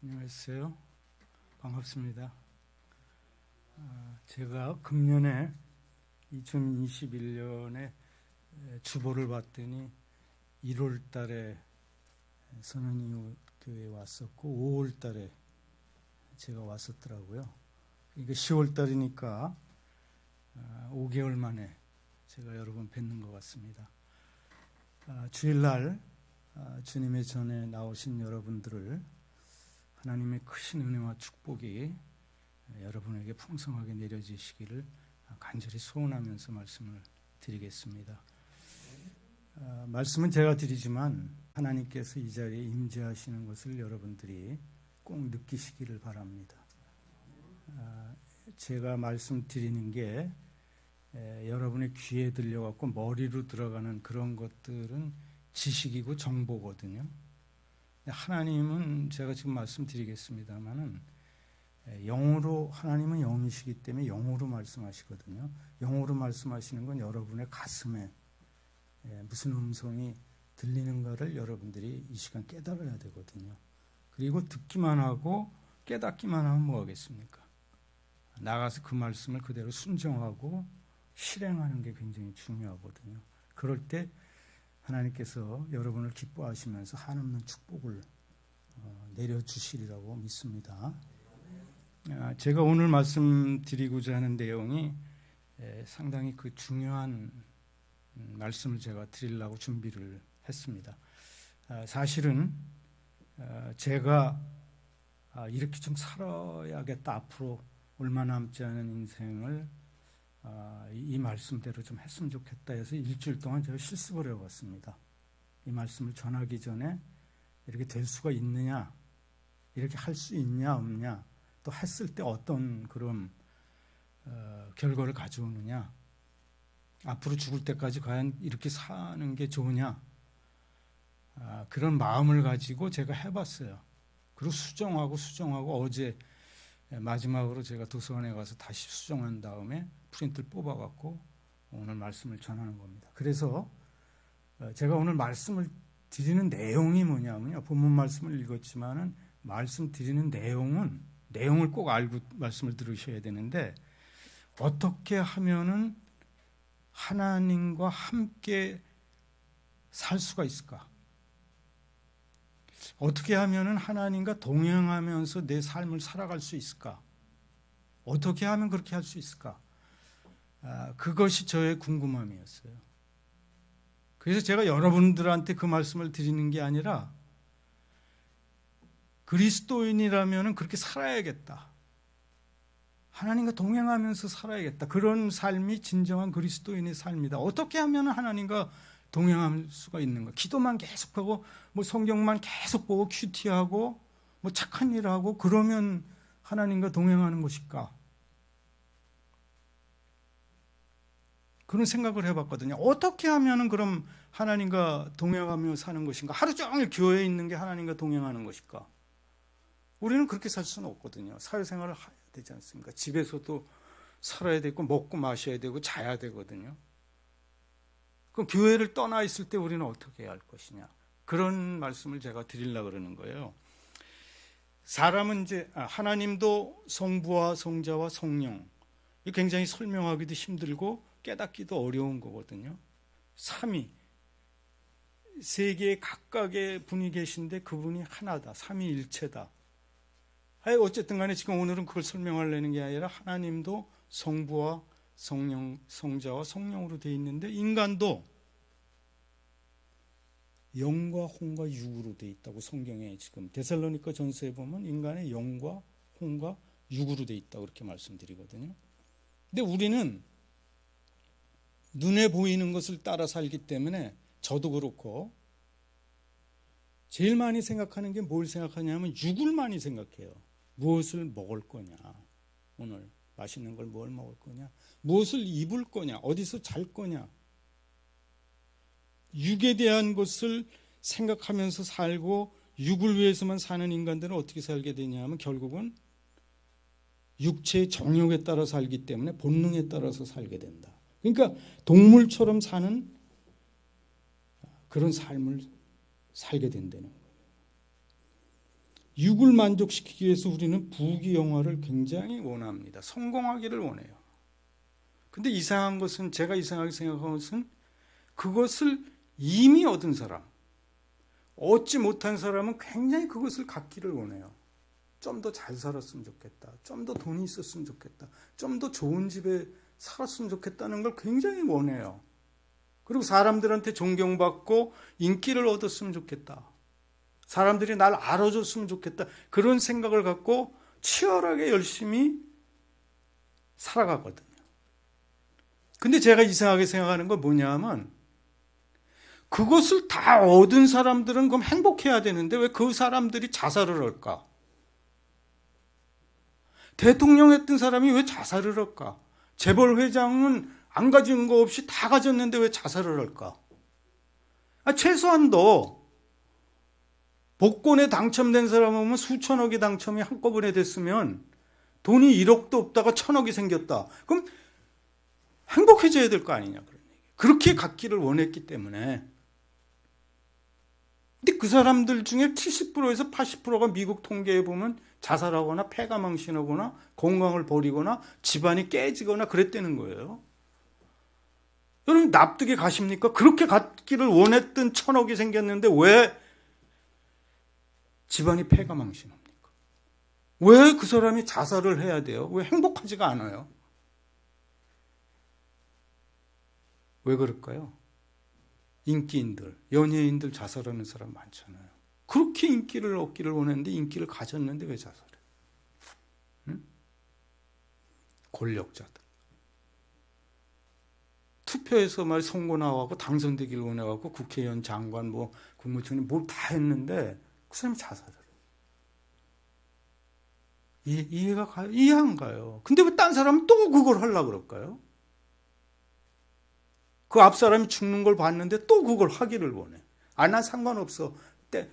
안녕하세요. 반갑습니다. 제가 금년에 2021년에 주보를 봤더니 1월 달에 선언이후 교회에 왔었고 5월 달에 제가 왔었더라고요. 그러니까 10월 달이니까 5개월 만에 제가 여러 번 뵙는 것 같습니다. 주일날 주님의 전에 나오신 여러분들을 하나님의 크신 은혜와 축복이 여러분에게 풍성하게 내려지시기를 간절히 소원하면서 말씀을 드리겠습니다. 말씀은 제가 드리지만 하나님께서 이 자리에 임재하시는 것을 여러분들이 꼭 느끼시기를 바랍니다. 제가 말씀드리는 게 여러분의 귀에 들려갖고 머리로 들어가는 그런 것들은 지식이고 정보거든요. 하나님은 제가 지금 말씀드리겠습니다만은 영으로, 하나님은 영이시기 때문에 영으로 말씀하시거든요. 영으로 말씀하시는 건 여러분의 가슴에 무슨 음성이 들리는가를 여러분들이 이 시간 깨달아야 되거든요. 그리고 듣기만 하고 깨닫기만 하면 뭐 하겠습니까? 나가서 그 말씀을 그대로 순종하고 실행하는 게 굉장히 중요하거든요. 그럴 때 하나님께서 여러분을 기뻐하시면서 한없는 축복을 내려주시리라고 믿습니다. 제가 오늘 말씀드리고자 하는 내용이 상당히 그 중요한 말씀을 제가 드리려고 준비를 했습니다. 사실은 제가 이렇게 좀 살아야겠다, 앞으로 얼마 남지 않은 인생을 이 말씀대로 좀 했으면 좋겠다 해서 일주일 동안 제가 실습을 해봤습니다. 이 말씀을 전하기 전에 이렇게 될 수가 있느냐, 이렇게 할 수 있냐 없냐, 또 했을 때 어떤 그런 결과를 가져오느냐, 앞으로 죽을 때까지 과연 이렇게 사는 게 좋으냐, 그런 마음을 가지고 제가 해봤어요. 그리고 수정하고 어제 마지막으로 제가 도서관에 가서 다시 수정한 다음에 프린트를 뽑아갖고 오늘 말씀을 전하는 겁니다. 그래서 제가 오늘 말씀을 드리는 내용이 뭐냐면요, 본문 말씀을 읽었지만은 말씀드리는 내용을 꼭 알고 말씀을 들으셔야 되는데, 어떻게 하면은 하나님과 함께 살 수가 있을까? 어떻게 하면은 하나님과 동행하면서 내 삶을 살아갈 수 있을까? 어떻게 하면 그렇게 할 수 있을까? 그것이 저의 궁금함이었어요. 그래서 제가 여러분들한테 그 말씀을 드리는 게 아니라, 그리스도인이라면 그렇게 살아야겠다, 하나님과 동행하면서 살아야겠다, 그런 삶이 진정한 그리스도인의 삶이다. 어떻게 하면 하나님과 동행할 수가 있는가? 기도만 계속하고 뭐 성경만 계속 보고 큐티하고 뭐 착한 일하고 그러면 하나님과 동행하는 것일까? 그런 생각을 해봤거든요. 어떻게 하면 그럼 하나님과 동행하며 사는 것인가? 하루 종일 교회에 있는 게 하나님과 동행하는 것일까? 우리는 그렇게 살 수는 없거든요. 사회생활을 해야 되지 않습니까? 집에서도 살아야 되고 먹고 마셔야 되고 자야 되거든요. 그럼 교회를 떠나 있을 때 우리는 어떻게 해야 할 것이냐? 그런 말씀을 제가 드리려고 그러는 거예요. 사람은 이제 하나님도 성부와 성자와 성령, 이 굉장히 설명하기도 힘들고 깨닫기도 어려운 거거든요. 삼위, 세 개의 각각의 분이 계신데 그분이 하나다, 삼위일체다. 어쨌든 간에 지금 오늘은 그걸 설명하려는 게 아니라 하나님도 성부와 성령, 성자와 성령으로 되어 있는데, 인간도 영과 혼과 육으로 되어 있다고 성경에 지금 데살로니가 전서에 보면 인간의 영과 혼과 육으로 되어 있다고 그렇게 말씀드리거든요. 근데 우리는 눈에 보이는 것을 따라 살기 때문에, 저도 그렇고 제일 많이 생각하는 게 뭘 생각하냐면 육을 많이 생각해요. 무엇을 먹을 거냐, 오늘 맛있는 걸 뭘 먹을 거냐, 무엇을 입을 거냐, 어디서 잘 거냐, 육에 대한 것을 생각하면서 살고, 육을 위해서만 사는 인간들은 어떻게 살게 되냐면 결국은 육체의 정욕에 따라 살기 때문에 본능에 따라서 살게 된다. 그러니까 동물처럼 사는 그런 삶을 살게 된다는 거예요. 육을 만족시키기 위해서 우리는 부귀영화를 굉장히 원합니다. 성공하기를 원해요. 근데 이상한 것은, 제가 이상하게 생각한 것은, 그것을 이미 얻은 사람, 얻지 못한 사람은 굉장히 그것을 갖기를 원해요. 좀 더 잘 살았으면 좋겠다, 좀 더 돈이 있었으면 좋겠다, 좀 더 좋은 집에 살았으면 좋겠다는 걸 굉장히 원해요. 그리고 사람들한테 존경받고 인기를 얻었으면 좋겠다, 사람들이 날 알아줬으면 좋겠다, 그런 생각을 갖고 치열하게 열심히 살아가거든요. 근데 제가 이상하게 생각하는 건 뭐냐면, 그것을 다 얻은 사람들은 그럼 행복해야 되는데 왜 그 사람들이 자살을 할까? 대통령 했던 사람이 왜 자살을 할까? 재벌 회장은 안 가진 거 없이 다 가졌는데 왜 자살을 할까? 최소한도 복권에 당첨된 사람은 수천억이 당첨이 한꺼번에 됐으면 돈이 1억도 없다가 1,000억이 생겼다. 그럼 행복해져야 될 거 아니냐, 그런 얘기. 그렇게 갖기를 원했기 때문에. 근데 그 사람들 중에 70%에서 80%가 미국 통계에 보면 자살하거나 폐가망신하거나 건강을 버리거나 집안이 깨지거나 그랬다는 거예요. 여러분 납득이 가십니까? 그렇게 갖기를 원했던 1,000억이 생겼는데 왜 집안이 폐가망신합니까? 왜 그 사람이 자살을 해야 돼요? 왜 행복하지가 않아요? 왜 그럴까요? 인기인들, 연예인들 자살하는 사람 많잖아요. 그렇게 인기를 얻기를 원했는데 인기를 가졌는데 왜 자살해? 응? 권력자들. 투표에서 말 선거 나와고 당선되기를 원해갖고 국회의원, 장관, 국무총리 뭘 다 했는데 그 사람이 자살을 해요. 이해 안 가요. 근데 왜 딴 사람은 또 그걸 하려고 그럴까요? 그 앞 사람이 죽는 걸 봤는데 또 그걸 하기를 원해. 난 상관없어.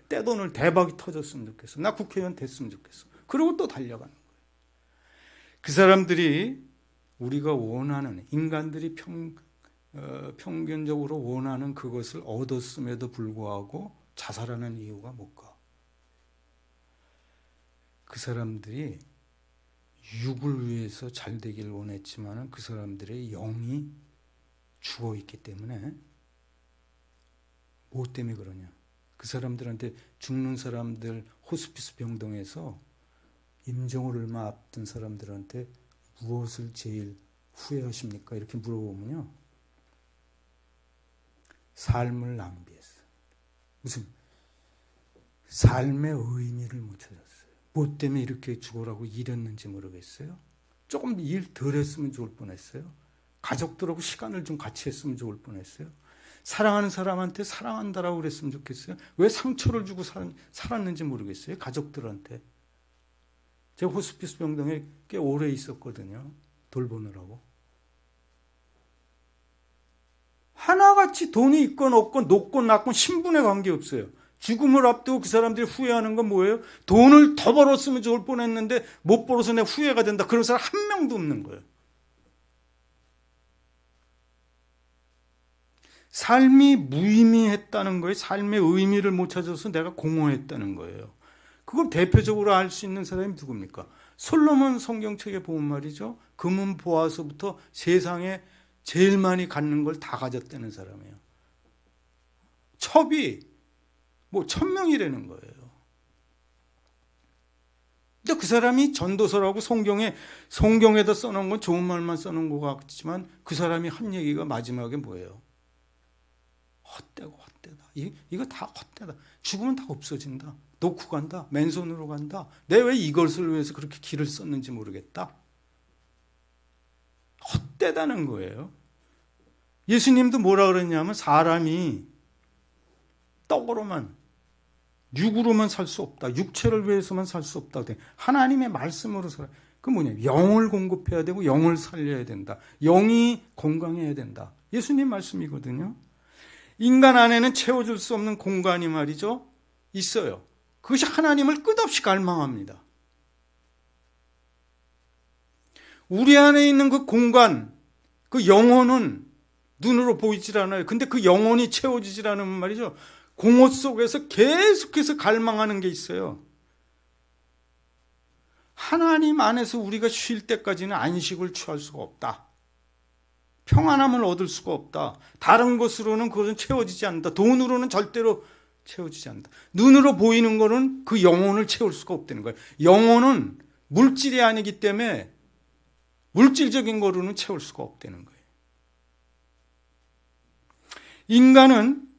떼돈을 대박이 터졌으면 좋겠어. 나 국회의원 됐으면 좋겠어. 그리고 또 달려가는 거예요. 그 사람들이 우리가 원하는, 인간들이 평균적으로 원하는 그것을 얻었음에도 불구하고 자살하는 이유가 뭘까? 그 사람들이 육을 위해서 잘 되기를 원했지만 그 사람들의 영이 죽어 있기 때문에. 뭐 때문에 그러냐? 그 사람들한테, 죽는 사람들 호스피스 병동에서 임종을 얼마 앞둔 사람들한테 무엇을 제일 후회하십니까? 이렇게 물어보면요, 삶을 낭비했어요. 무슨 삶의 의미를 못 찾았어요. 뭐 때문에 이렇게 죽어라고 일했는지 모르겠어요. 조금 일 덜 했으면 좋을 뻔했어요. 가족들하고 시간을 좀 같이 했으면 좋을 뻔했어요. 사랑하는 사람한테 사랑한다라고 그랬으면 좋겠어요. 왜 상처를 주고 살았는지 모르겠어요. 가족들한테. 제가 호스피스 병동에 꽤 오래 있었거든요. 돌보느라고. 하나같이 돈이 있건 없건 높건 낮건 신분에 관계없어요. 죽음을 앞두고 그 사람들이 후회하는 건 뭐예요? 돈을 더 벌었으면 좋을 뻔했는데 못 벌어서 내 후회가 된다. 그런 사람 한 명도 없는 거예요. 삶이 무의미했다는 거예요. 삶의 의미를 못 찾아서 내가 공허했다는 거예요. 그걸 대표적으로 알 수 있는 사람이 누굽니까? 솔로몬 성경책에 보면 말이죠, 금은 보아서부터 세상에 제일 많이 갖는 걸 다 가졌다는 사람이에요. 첩이 1,000명이라는 거예요. 근데 그 사람이 전도서라고 성경에다 써놓은 건 좋은 말만 써놓은 것 같지만 그 사람이 한 얘기가 마지막에 뭐예요? 헛되고 헛되다. 이거 다 헛되다. 죽으면 다 없어진다. 놓고 간다. 맨손으로 간다. 내가 왜 이것을 위해서 그렇게 길을 썼는지 모르겠다. 헛되다는 거예요. 예수님도 뭐라 그랬냐면 사람이 떡으로만, 육으로만 살 수 없다. 육체를 위해서만 살 수 없다. 하나님의 말씀으로 살아. 그 뭐냐? 영을 공급해야 되고 영을 살려야 된다. 영이 건강해야 된다. 예수님 말씀이거든요. 인간 안에는 채워줄 수 없는 공간이 말이죠, 있어요. 그것이 하나님을 끝없이 갈망합니다. 우리 안에 있는 그 공간, 그 영혼은 눈으로 보이질 않아요. 근데 그 영혼이 채워지질 않으면 말이죠, 공허 속에서 계속해서 갈망하는 게 있어요. 하나님 안에서 우리가 쉴 때까지는 안식을 취할 수가 없다. 평안함을 얻을 수가 없다. 다른 것으로는 그것은 채워지지 않는다. 돈으로는 절대로 채워지지 않는다. 눈으로 보이는 거는 그 영혼을 채울 수가 없다는 거예요. 영혼은 물질이 아니기 때문에 물질적인 거로는 채울 수가 없다는 거예요. 인간은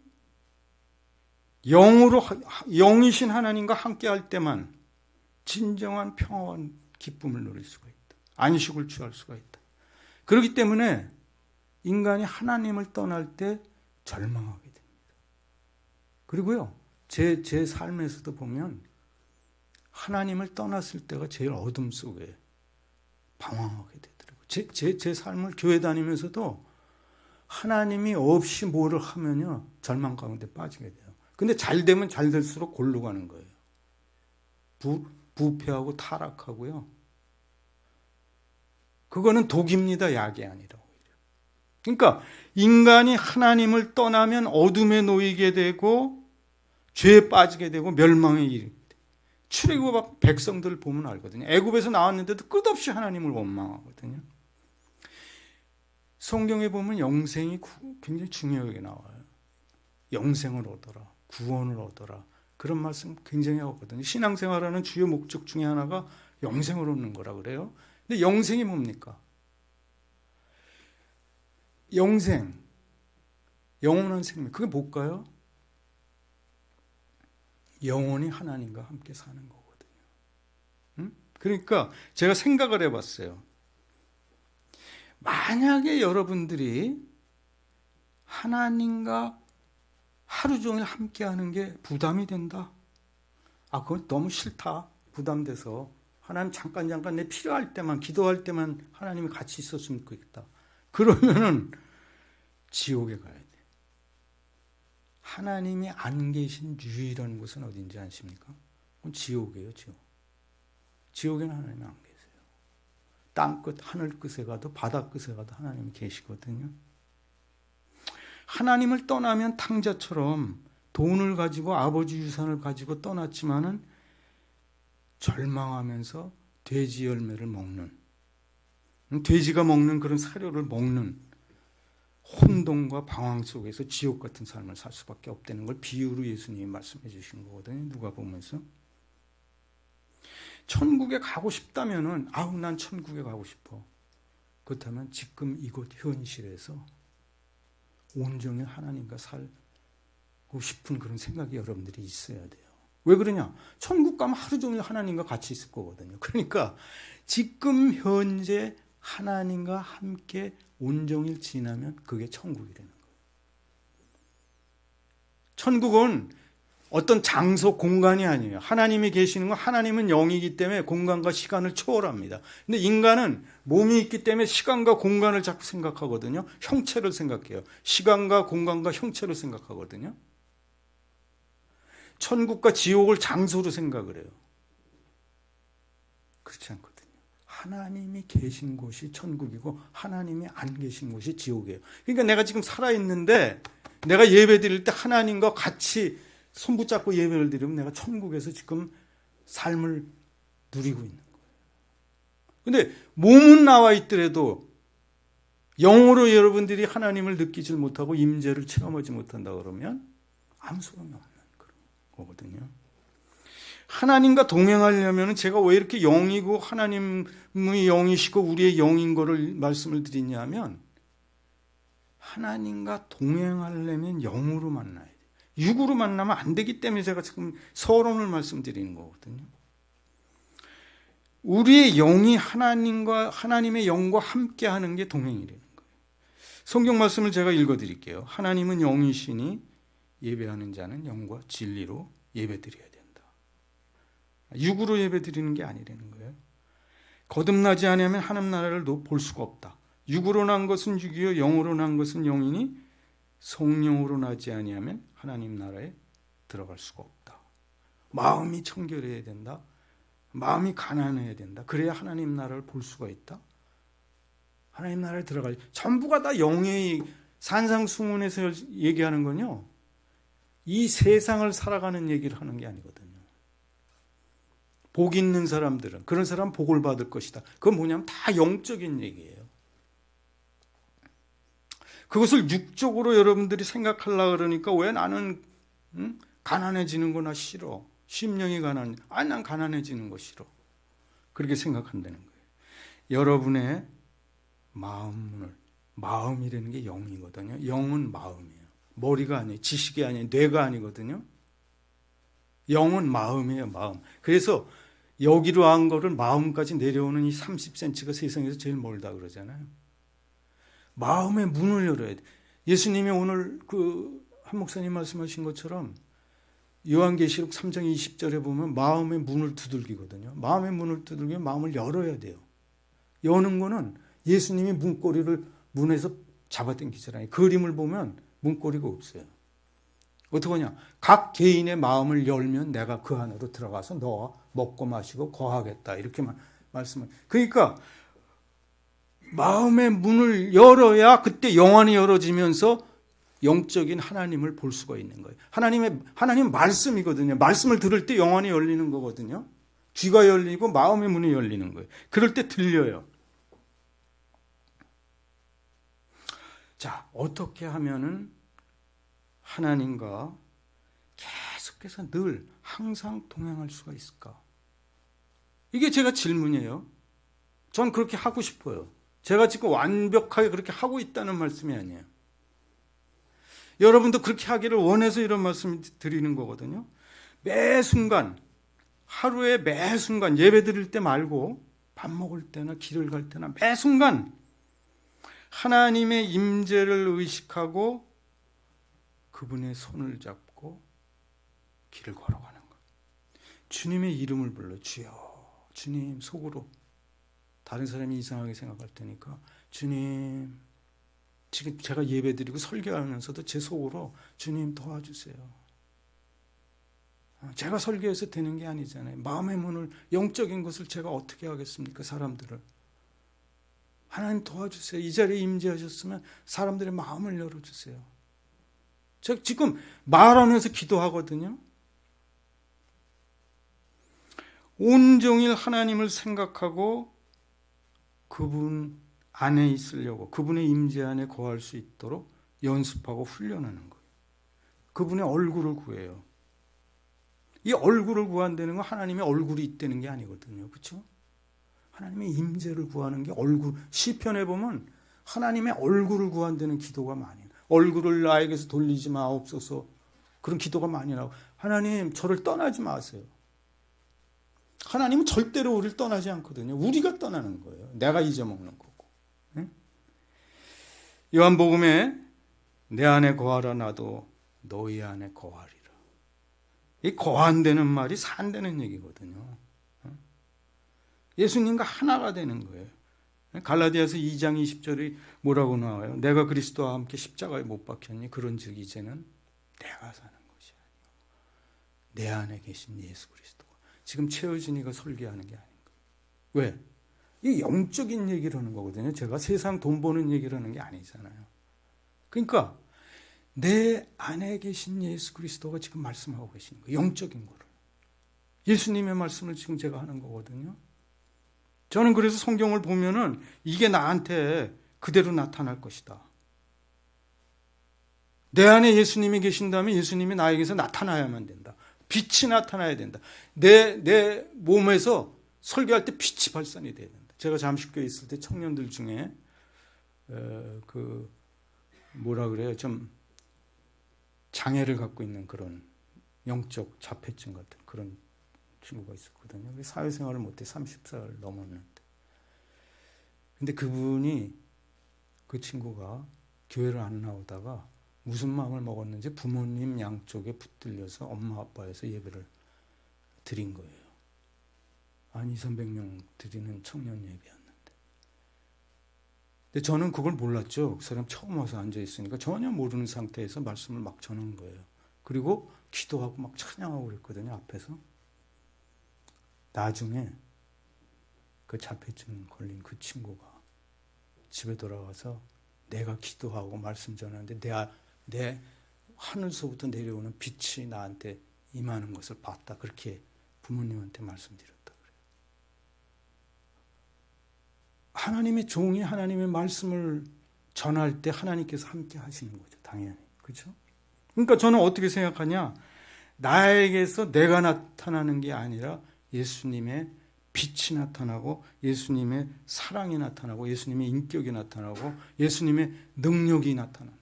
영이신 하나님과 함께 할 때만 진정한 평화와 기쁨을 누릴 수가 있다. 안식을 취할 수가 있다. 그렇기 때문에 인간이 하나님을 떠날 때 절망하게 됩니다. 그리고요, 제 삶에서도 보면 하나님을 떠났을 때가 제일 어둠 속에 방황하게 되더라고요. 제 삶을 교회 다니면서도 하나님이 없이 뭐를 하면요, 절망 가운데 빠지게 돼요. 근데 잘 되면 잘 될수록 골로 가는 거예요. 부패하고 타락하고요. 그거는 독입니다. 약이 아니라. 그러니까 인간이 하나님을 떠나면 어둠에 놓이게 되고 죄에 빠지게 되고 멸망에 이르게 돼요. 출애굽 백성들을 보면 알거든요. 애굽에서 나왔는데도 끝없이 하나님을 원망하거든요. 성경에 보면 영생이 굉장히 중요하게 나와요. 영생을 얻어라, 구원을 얻어라. 그런 말씀 굉장히 하거든요. 신앙생활하는 주요 목적 중에 하나가 영생을 얻는 거라 그래요. 근데 영생이 뭡니까? 영생, 영원한 생명, 그게 뭘까요? 영원히 하나님과 함께 사는 거거든요. 그러니까 제가 생각을 해봤어요. 만약에 여러분들이 하나님과 하루 종일 함께 하는 게 부담이 된다. 그건 너무 싫다. 부담돼서. 하나님 잠깐 내 필요할 때만, 기도할 때만 하나님이 같이 있었으면 좋겠다. 그러면은 지옥에 가야 돼. 하나님이 안 계신 유일한 곳은 어딘지 아십니까? 그건 지옥이에요, 지옥. 지옥에는 하나님이 안 계세요. 땅끝, 하늘 끝에 가도 바다 끝에 가도 하나님이 계시거든요. 하나님을 떠나면 탕자처럼 돈을 가지고 아버지 유산을 가지고 떠났지만은 절망하면서 돼지 열매를 먹는, 돼지가 먹는 그런 사료를 먹는 혼돈과 방황 속에서 지옥 같은 삶을 살 수밖에 없다는 걸 비유로 예수님이 말씀해 주신 거거든요. 누가 보면서. 천국에 가고 싶다면은 난 천국에 가고 싶어. 그렇다면 지금 이곳 현실에서 온전히 하나님과 살고 싶은 그런 생각이 여러분들이 있어야 돼요. 왜 그러냐? 천국 가면 하루 종일 하나님과 같이 있을 거거든요. 그러니까 지금 현재 하나님과 함께 온종일 지나면 그게 천국이라는 거예요. 천국은 어떤 장소, 공간이 아니에요. 하나님이 계시는 건, 하나님은 영이기 때문에 공간과 시간을 초월합니다. 근데 인간은 몸이 있기 때문에 시간과 공간을 자꾸 생각하거든요. 형체를 생각해요. 시간과 공간과 형체를 생각하거든요. 천국과 지옥을 장소로 생각을 해요. 그렇지 않거든요. 하나님이 계신 곳이 천국이고 하나님이 안 계신 곳이 지옥이에요. 그러니까 내가 지금 살아있는데 내가 예배 드릴 때 하나님과 같이 손붙잡고 예배를 드리면 내가 천국에서 지금 삶을 누리고 있는 거예요. 근데 몸은 나와 있더라도 영으로 여러분들이 하나님을 느끼질 못하고 임재를 체험하지 못한다 그러면 아무 소용이 없는 그런 거거든요. 하나님과 동행하려면 제가 왜 이렇게 영이고 하나님의 영이시고 우리의 영인 거를 말씀을 드리냐면 하나님과 동행하려면 영으로 만나야 돼요. 육으로 만나면 안 되기 때문에 제가 지금 서론을 말씀드리는 거거든요. 우리의 영이 하나님의 영과 함께 하는 게 동행이라는 거예요. 성경 말씀을 제가 읽어드릴게요. 하나님은 영이시니 예배하는 자는 영과 진리로 예배드려야 된다. 육으로 예배드리는 게 아니라는 거예요. 거듭나지 않으면 하나님 나라를 볼 수가 없다. 육으로 난 것은 육이요 영으로 난 것은 영이니 성령으로 나지 아니하면 하나님 나라에 들어갈 수가 없다. 마음이 청결해야 된다. 마음이 가난해야 된다. 그래야 하나님 나라를 볼 수가 있다. 하나님 나라에 들어가야 전부가 다 영의 산상수훈에서 얘기하는 건요. 이 세상을 살아가는 얘기를 하는 게 아니거든요. 복 있는 사람들은, 그런 사람 복을 받을 것이다. 그건 뭐냐면 다 영적인 얘기예요. 그것을 육적으로 여러분들이 생각하려고 그러니까 왜 나는 가난해지는 거나 싫어. 심령이 난 가난해지는 거 싫어. 그렇게 생각한다는 거예요. 여러분의 마음이라는 게 영이거든요. 영은 마음이에요. 머리가 아니에요. 지식이 아니에요. 뇌가 아니거든요. 영은 마음이에요. 마음. 그래서 여기로 한 거를 마음까지 내려오는 이 30cm가 세상에서 제일 멀다 그러잖아요. 마음의 문을 열어야 돼. 예수님이 오늘 한 목사님 말씀하신 것처럼 요한계시록 3장 20절에 보면 마음의 문을 두들기거든요. 마음의 문을 두들기면 마음을 열어야 돼요. 여는 거는 예수님이 문에서 잡아당기잖아요. 그림을 보면 문고리가 없어요. 어떻게 하냐? 각 개인의 마음을 열면 내가 그 안으로 들어가서 너와 먹고 마시고 거하겠다. 이렇게만 말씀을. 그러니까 마음의 문을 열어야 그때 영안이 열어지면서 영적인 하나님을 볼 수가 있는 거예요. 하나님 말씀이거든요. 말씀을 들을 때 영안이 열리는 거거든요. 귀가 열리고 마음의 문이 열리는 거예요. 그럴 때 들려요. 자, 어떻게 하면은 하나님과 계속해서 늘 항상 동행할 수가 있을까? 이게 제가 질문이에요. 전 그렇게 하고 싶어요. 제가 지금 완벽하게 그렇게 하고 있다는 말씀이 아니에요. 여러분도 그렇게 하기를 원해서 이런 말씀을 드리는 거거든요. 매 순간, 하루에 매 순간 예배 드릴 때 말고 밥 먹을 때나 길을 갈 때나 매 순간 하나님의 임재를 의식하고 그분의 손을 잡고 길을 걸어가는 것. 주님의 이름을 불러 주여, 주님 속으로. 다른 사람이 이상하게 생각할 테니까 주님, 지금 제가 예배드리고 설교하면서도 제 속으로 주님 도와주세요. 제가 설교해서 되는 게 아니잖아요. 마음의 문을, 영적인 것을 제가 어떻게 하겠습니까? 사람들을. 하나님 도와주세요. 이 자리에 임재하셨으면 사람들의 마음을 열어주세요. 제가 지금 말하면서 기도하거든요. 온종일 하나님을 생각하고 그분 안에 있으려고, 그분의 임재 안에 거할 수 있도록 연습하고 훈련하는 거예요. 그분의 얼굴을 구해요. 이 얼굴을 구한다는 건 하나님의 얼굴이 있다는 게 아니거든요. 그렇죠? 하나님의 임재를 구하는 게 얼굴. 시편에 보면 하나님의 얼굴을 구한다는 기도가 많이 나와요. 얼굴을 나에게서 돌리지 마옵소서. 그런 기도가 많이 나오고, 하나님 저를 떠나지 마세요. 하나님은 절대로 우리를 떠나지 않거든요. 우리가 떠나는 거예요. 내가 잊어먹는 거고. 요한복음에 내 안에 거하라 나도 너희 안에 거하리라. 이 거한다는 말이 산다는 얘기거든요. 예수님과 하나가 되는 거예요. 갈라디아서 2장 20절이 뭐라고 나와요? 내가 그리스도와 함께 십자가에 못 박혔니? 그런즉 이제는 내가 사는 것이 아니요 내 안에 계신 예수 그리스도가. 지금 최어진이가 설교하는 게 아닌 거예요. 왜? 이 영적인 얘기를 하는 거거든요. 제가 세상 돈 버는 얘기를 하는 게 아니잖아요. 그러니까 내 안에 계신 예수 그리스도가 지금 말씀하고 계시는 거예요. 영적인 거를. 예수님의 말씀을 지금 제가 하는 거거든요. 저는 그래서 성경을 보면은 이게 나한테 그대로 나타날 것이다. 내 안에 예수님이 계신다면 예수님이 나에게서 나타나야만 된다. 빛이 나타나야 된다. 내 몸에서 설교할 때 빛이 발산이 돼야 된다. 제가 잠식교에 있을 때 청년들 중에 좀 장애를 갖고 있는 그런 영적 자폐증 같은 그런 친구가 있었거든요. 사회생활을 못해 30살 넘었는데. 근데 그 친구가 교회를 안 나오다가 무슨 마음을 먹었는지 부모님 양쪽에 붙들려서 엄마 아빠에서 예배를 드린 거예요. 한 200-300명 드리는 청년 예배였는데. 근데 저는 그걸 몰랐죠. 그 사람 처음 와서 앉아있으니까 전혀 모르는 상태에서 말씀을 막 전한 거예요. 그리고 기도하고 막 찬양하고 그랬거든요. 앞에서. 나중에 그 자폐증 걸린 그 친구가 집에 돌아와서 내가 기도하고 말씀 전하는데 내 하늘서부터 내려오는 빛이 나한테 임하는 것을 봤다. 그렇게 부모님한테 말씀드렸다. 하나님의 종이 하나님의 말씀을 전할 때 하나님께서 함께 하시는 거죠. 당연히. 그렇죠? 그러니까 저는 어떻게 생각하냐? 나에게서 내가 나타나는 게 아니라 예수님의 빛이 나타나고 예수님의 사랑이 나타나고 예수님의 인격이 나타나고 예수님의 능력이 나타난다.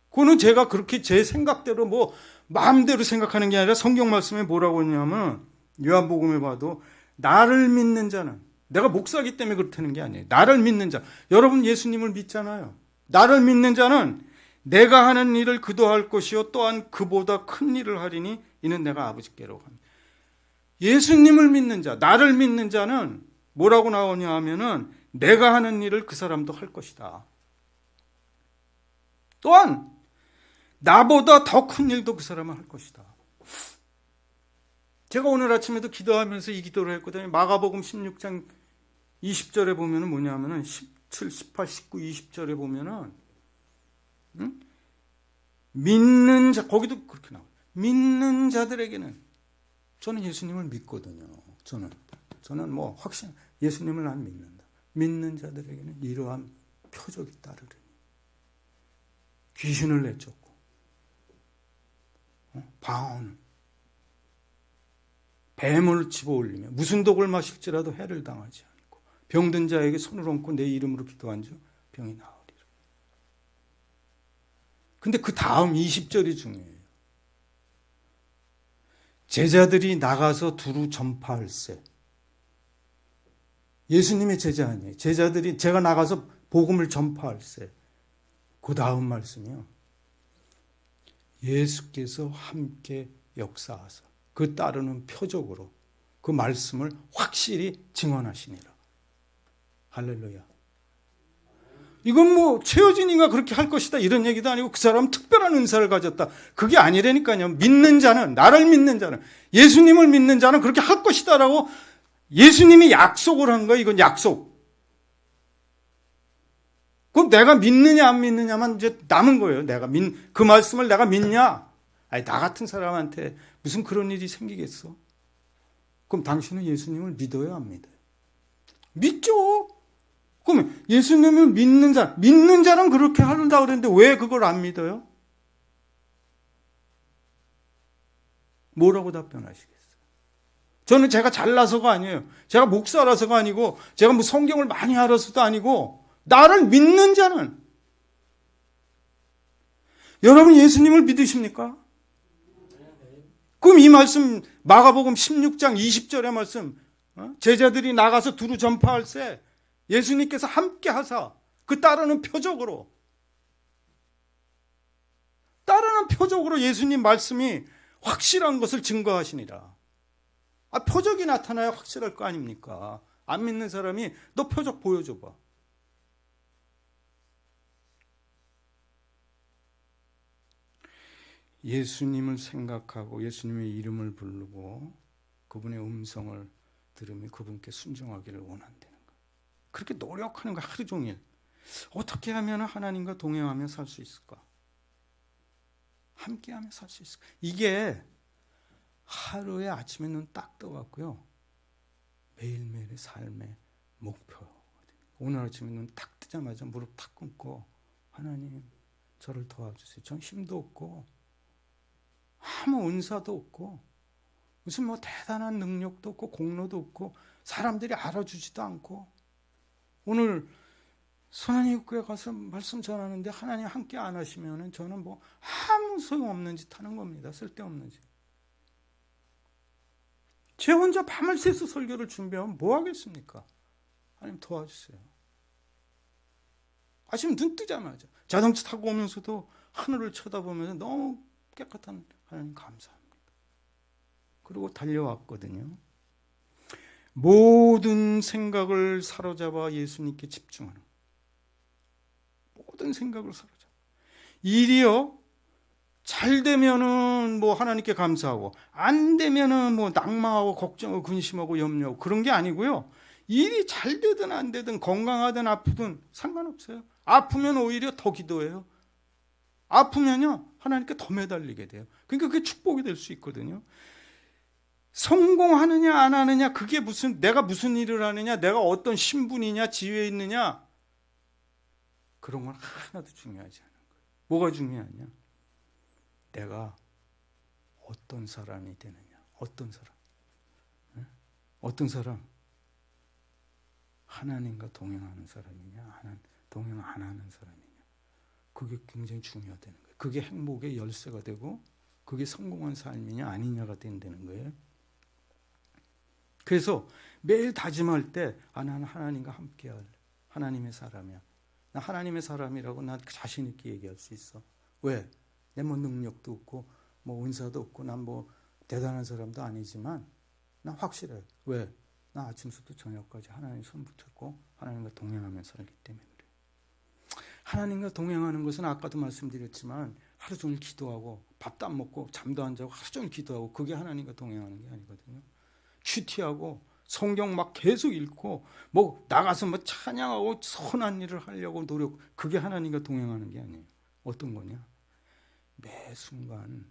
그거는 제가 그렇게 제 생각대로 뭐 마음대로 생각하는 게 아니라 성경 말씀에 뭐라고 했냐면 요한복음에 봐도 나를 믿는 자는, 내가 목사기 때문에 그렇다는 게 아니에요. 나를 믿는 자. 여러분 예수님을 믿잖아요. 나를 믿는 자는 내가 하는 일을 그도 할 것이요 또한 그보다 큰 일을 하리니 이는 내가 아버지께로 갑니다. 예수님을 믿는 자, 나를 믿는 자는 뭐라고 나오냐 하면은 내가 하는 일을 그 사람도 할 것이다. 또한 나보다 더 큰 일도 그 사람은 할 것이다. 제가 오늘 아침에도 기도하면서 이 기도를 했거든요. 마가복음 16장 20절에 보면은 뭐냐면은 17, 18, 19, 20절에 보면은 믿는 자, 거기도 그렇게 나와요. 믿는 자들에게는, 저는 예수님을 믿거든요. 저는 뭐 확신, 예수님을 난 믿는다. 믿는 자들에게는 이러한 표적이 따르리니 귀신을 내쫓고 방언, 뱀을 집어올리며 무슨 독을 마실지라도 해를 당하지 않고 병든 자에게 손을 얹고 내 이름으로 기도한 자 병이 나으리라. 근데 그 다음 20절이 중요해요. 제자들이 나가서 두루 전파할세. 예수님의 제자 아니에요. 제자들이 제가 나가서 복음을 전파할세. 그 다음 말씀이요. 예수께서 함께 역사하사 그 따르는 표적으로 그 말씀을 확실히 증언하시니라. 할렐루야. 이건 뭐 최여진이가 그렇게 할 것이다 이런 얘기도 아니고 그 사람은 특별한 은사를 가졌다. 그게 아니라니까요. 믿는 자는, 나를 믿는 자는, 예수님을 믿는 자는 그렇게 할 것이다라고 예수님이 약속을 한 거예요. 이건 약속. 그럼 내가 믿느냐 안 믿느냐만 이제 남은 거예요. 그 말씀을 내가 믿냐? 아니, 나 같은 사람한테 무슨 그런 일이 생기겠어? 그럼 당신은 예수님을 믿어요, 안 믿어요? 믿죠. 그러면 예수님을 믿는 자는 그렇게 한다고 그랬는데 왜 그걸 안 믿어요? 뭐라고 답변하시겠어요? 저는 제가 잘나서가 아니에요. 제가 목사라서가 아니고 제가 뭐 성경을 많이 알아서도 아니고 나를 믿는 자는, 여러분 예수님을 믿으십니까? 그럼 이 말씀 마가복음 16장 20절의 말씀, 제자들이 나가서 두루 전파할세 예수님께서 함께 하사 그 따르는 표적으로 예수님 말씀이 확실한 것을 증거하시니라. 표적이 나타나야 확실할 거 아닙니까? 안 믿는 사람이 너 표적 보여줘봐. 예수님을 생각하고 예수님의 이름을 부르고 그분의 음성을 들으며 그분께 순종하기를 원한다는 거. 그렇게 노력하는 거 하루 종일. 어떻게 하면 하나님과 동행하며 살 수 있을까? 함께하며 살 수 있을까? 이게 하루에 아침에 눈 딱 떠갖고요, 매일매일의 삶의 목표거든요. 오늘 아침에 눈 딱 뜨자마자 무릎 탁 꿇고 하나님 저를 도와주세요. 전 힘도 없고 아무 은사도 없고 무슨 뭐 대단한 능력도 없고 공로도 없고 사람들이 알아주지도 않고 오늘 선한이 교회 가서 말씀 전하는데 하나님 함께 안 하시면은 저는 뭐 아무 소용없는 짓 하는 겁니다. 쓸데없는 짓. 제 혼자 밤을 새서 설교를 준비하면 뭐 하겠습니까? 하나님 도와주세요. 아침 눈 뜨자마자 자동차 타고 오면서도 하늘을 쳐다보면서 너무 깨끗한 하나님 감사합니다. 그리고 달려왔거든요. 모든 생각을 사로잡아 예수님께 집중하는, 모든 생각을 사로잡아. 일이요, 잘 되면은 뭐 하나님께 감사하고 안 되면은 뭐 낭망하고 걱정하고 근심하고 염려하고 그런 게 아니고요. 일이 잘 되든 안 되든 건강하든 아프든 상관없어요. 아프면 오히려 더 기도해요. 아프면요 하나님께 더 매달리게 돼요. 그러니까 그게 축복이 될 수 있거든요. 성공하느냐 안 하느냐, 그게 내가 무슨 일을 하느냐, 내가 어떤 신분이냐, 지위에 있느냐, 그런 건 하나도 중요하지 않은 거예요. 뭐가 중요하냐? 내가 어떤 사람이 되느냐. 어떤 사람? 어떤 사람? 하나님과 동행하는 사람이냐, 동행 안 하는 사람이냐. 그게 굉장히 중요하다는 거예요. 그게 행복의 열쇠가 되고 그게 성공한 삶이냐 아니냐가 된다는 거예요. 그래서 매일 다짐할 때 나는 하나님과 함께 할래. 하나님의 사람이야. 나 하나님의 사람이라고 나 자신 있게 얘기할 수 있어. 왜? 내 뭐 능력도 없고 뭐 은사도 없고 난 뭐 대단한 사람도 아니지만 나 확실해. 왜? 나 아침부터 저녁까지 하나님 손 붙잡고 하나님과 동행하면서 살기 때문에 그래. 하나님과 동행하는 것은 아까도 말씀드렸지만 하루 종일 기도하고 밥도 안 먹고 잠도 안 자고 하루 종일 기도하고 그게 하나님과 동행하는 게 아니거든요. 큐티하고 성경 막 계속 읽고 뭐 나가서 뭐 찬양하고 선한 일을 하려고 노력, 그게 하나님과 동행하는 게 아니에요. 어떤 거냐? 매 순간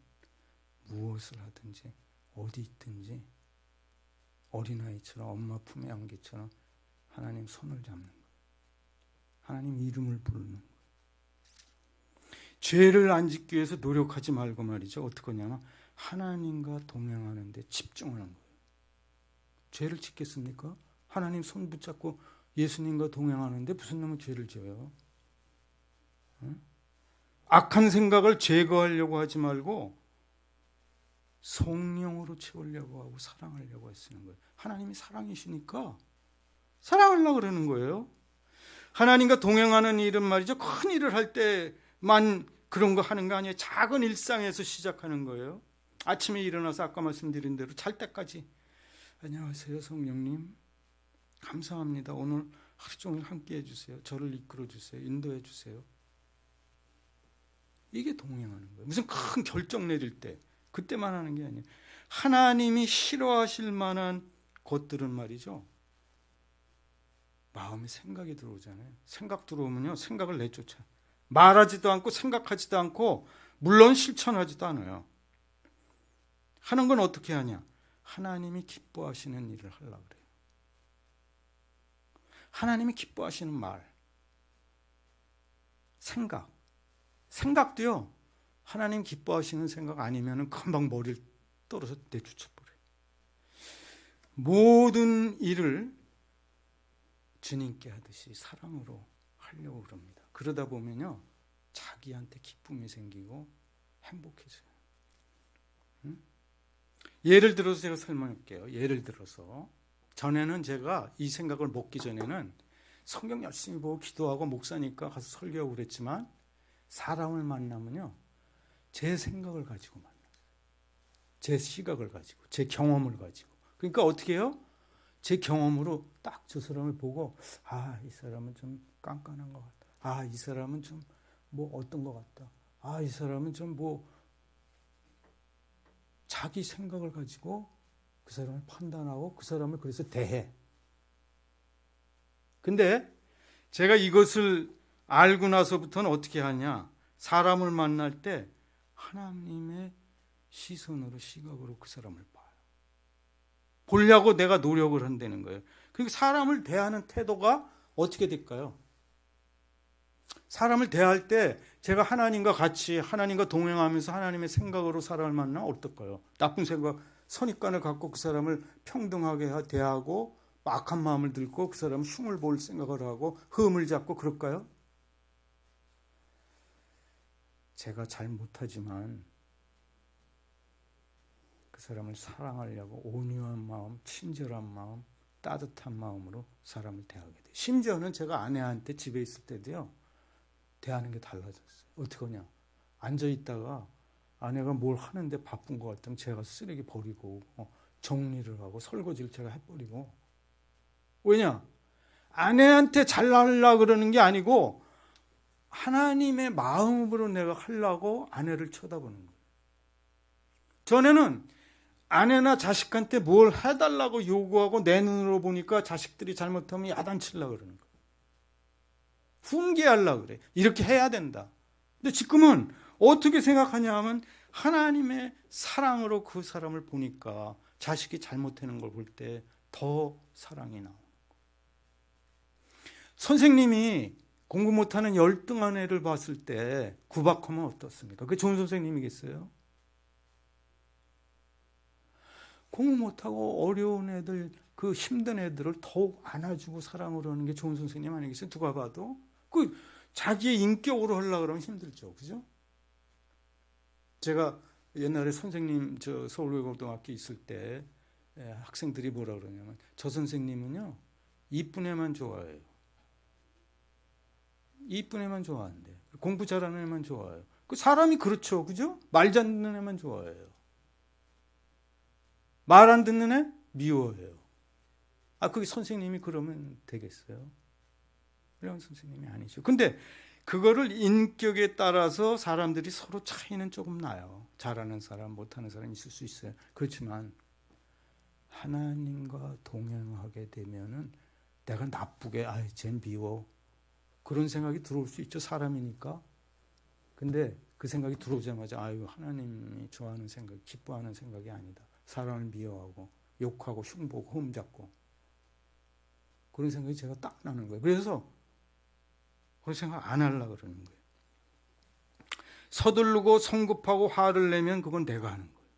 무엇을 하든지 어디 있든지 어린아이처럼 엄마 품에 안기처럼 하나님 손을 잡는 거예요. 하나님 이름을 부르는 거예요. 죄를 안 짓기 위해서 노력하지 말고 말이죠. 어떻게 하냐면 하나님과 동행하는 데 집중하는 거예요. 죄를 짓겠습니까? 하나님 손 붙잡고 예수님과 동행하는데 무슨 놈은 죄를 지어요? 응? 악한 생각을 제거하려고 하지 말고 성령으로 채우려고 하고 사랑하려고 쓰는 거예요. 하나님이 사랑이시니까 사랑하려고 그러는 거예요. 하나님과 동행하는 일은 말이죠. 큰 일을 할 때만 그런 거 하는 거 아니에요. 작은 일상에서 시작하는 거예요. 아침에 일어나서 아까 말씀드린 대로 잘 때까지 안녕하세요 성령님 감사합니다. 오늘 하루 종일 함께 해주세요. 저를 이끌어 주세요. 인도해 주세요. 이게 동행하는 거예요. 무슨 큰 결정 내릴 때 그때만 하는 게 아니에요. 하나님이 싫어하실 만한 것들은 말이죠. 마음에 생각이 들어오잖아요. 생각 들어오면요. 생각을 내쫓아. 말하지도 않고 생각하지도 않고 물론 실천하지도 않아요. 하는 건 어떻게 하냐? 하나님이 기뻐하시는 일을 하려고 그래요. 하나님이 기뻐하시는 말, 생각도요. 하나님 기뻐하시는 생각 아니면 금방 머리를 떨어서 내쫓아버려요. 모든 일을 주님께 하듯이 사랑으로 하려고 그럽니다. 그러다 보면요. 자기한테 기쁨이 생기고 행복해져요. 예를 들어서 제가 설명할게요. 예를 들어서 전에는 제가 이 생각을 먹기 전에는 성경 열심히 보고 기도하고 목사니까 가서 설교하고 그랬지만 사람을 만나면요. 제 생각을 가지고 만나요. 제 시각을 가지고 제 경험을 가지고. 그러니까 어떻게 해요? 제 경험으로 딱 저 사람을 보고 이 사람은 좀 깐깐한 것 같다. 이 사람은 좀 뭐 어떤 것 같다. 이 사람은 좀 뭐 자기 생각을 가지고 그 사람을 판단하고 그 사람을 그래서 대해. 근데 제가 이것을 알고 나서부터는 어떻게 하냐. 사람을 만날 때 하나님의 시선으로 시각으로 그 사람을 봐요. 보려고 내가 노력을 한다는 거예요. 그러니까 사람을 대하는 태도가 어떻게 될까요? 사람을 대할 때 제가 하나님과 같이 하나님과 동행하면서 하나님의 생각으로 사람을 만나면 어떨까요? 나쁜 생각, 선입관을 갖고 그 사람을 평등하게 대하고 악한 마음을 들고 그 사람 흉을 볼 생각을 하고 흠을 잡고 그럴까요? 제가 잘 못하지만 그 사람을 사랑하려고 온유한 마음, 친절한 마음, 따뜻한 마음으로 사람을 대하게 돼요. 심지어는 제가 아내한테 집에 있을 때도요. 대하는 게 달라졌어요. 어떻게 하냐. 앉아있다가 아내가 뭘 하는데 바쁜 것 같으면 제가 쓰레기 버리고 정리를 하고 설거지를 제가 해버리고. 왜냐? 아내한테 잘하려고 그러는 게 아니고 하나님의 마음으로 내가 하려고 아내를 쳐다보는 거예요. 전에는 아내나 자식한테 뭘 해달라고 요구하고 내 눈으로 보니까 자식들이 잘못하면 야단치려고 그러는 거예요. 훈계하려고 그래. 이렇게 해야 된다. 근데 지금은 어떻게 생각하냐 하면 하나님의 사랑으로 그 사람을 보니까 자식이 잘못하는 걸 볼 때 더 사랑이 나오는 거예요. 선생님이 공부 못하는 열등한 애를 봤을 때 구박하면 어떻습니까? 그게 좋은 선생님이겠어요? 공부 못하고 어려운 애들, 그 힘든 애들을 더욱 안아주고 사랑으로 하는 게 좋은 선생님 아니겠어요? 누가 봐도. 그 자기의 인격으로 하려고 그러면 힘들죠. 그죠? 제가 옛날에 선생님 서울외고등학교 있을 때 학생들이 뭐라 그러냐면 저 선생님은요 이쁜 애만 좋아해요. 이쁜 애만 좋아한대. 공부 잘하는 애만 좋아해요. 그 사람이 그렇죠. 그죠? 말 잘 듣는 애만 좋아해요. 말 안 듣는 애 미워해요. 그게 선생님이 그러면 되겠어요? 그런 선생님이 아니죠. 근데 그거를 인격에 따라서 사람들이 서로 차이는 조금 나요. 잘하는 사람, 못하는 사람 있을 수 있어요. 그렇지만 하나님과 동행하게 되면은 내가 나쁘게 쟨 미워 그런 생각이 들어올 수 있죠. 사람이니까. 근데 그 생각이 들어오자마자 하나님이 좋아하는 생각, 기뻐하는 생각이 아니다. 사람을 미워하고 욕하고 흉보고 흠잡고 그런 생각이 제가 딱 나는 거예요. 그래서 그런 생각 안 하려고 그러는 거예요. 서두르고 성급하고 화를 내면 그건 내가 하는 거예요.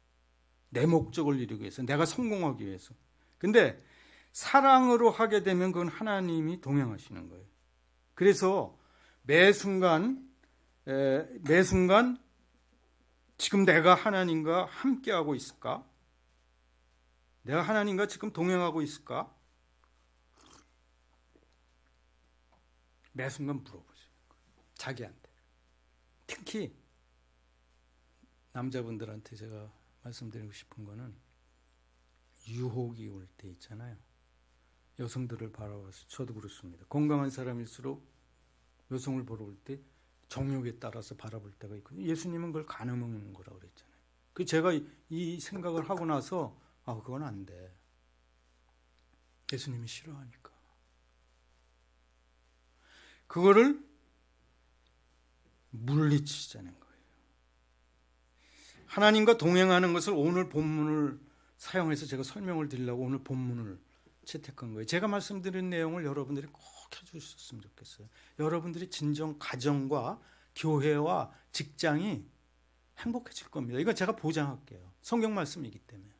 내 목적을 이루기 위해서, 내가 성공하기 위해서. 근데 사랑으로 하게 되면 그건 하나님이 동행하시는 거예요. 그래서 매 순간 지금 내가 하나님과 함께하고 있을까? 내가 하나님과 지금 동행하고 있을까? 매 순간 물어보세요. 자기한테. 특히 남자분들한테 제가 말씀드리고 싶은 거는 유혹이 올 때 있잖아요. 여성들을 바라봐서 저도 그렇습니다. 건강한 사람일수록 여성을 보러 올 때 정욕에 따라서 바라볼 때가 있거든요. 예수님은 그걸 가늠한 거라고 그랬잖아요. 그 제가 이 생각을 하고 나서 그건 안 돼. 예수님이 싫어하니까. 그거를 물리치자는 거예요. 하나님과 동행하는 것을 오늘 본문을 사용해서 제가 설명을 드리려고 오늘 본문을 채택한 거예요. 제가 말씀드린 내용을 여러분들이 꼭 해주셨으면 좋겠어요. 여러분들이 진정 가정과 교회와 직장이 행복해질 겁니다. 이건 제가 보장할게요. 성경 말씀이기 때문에.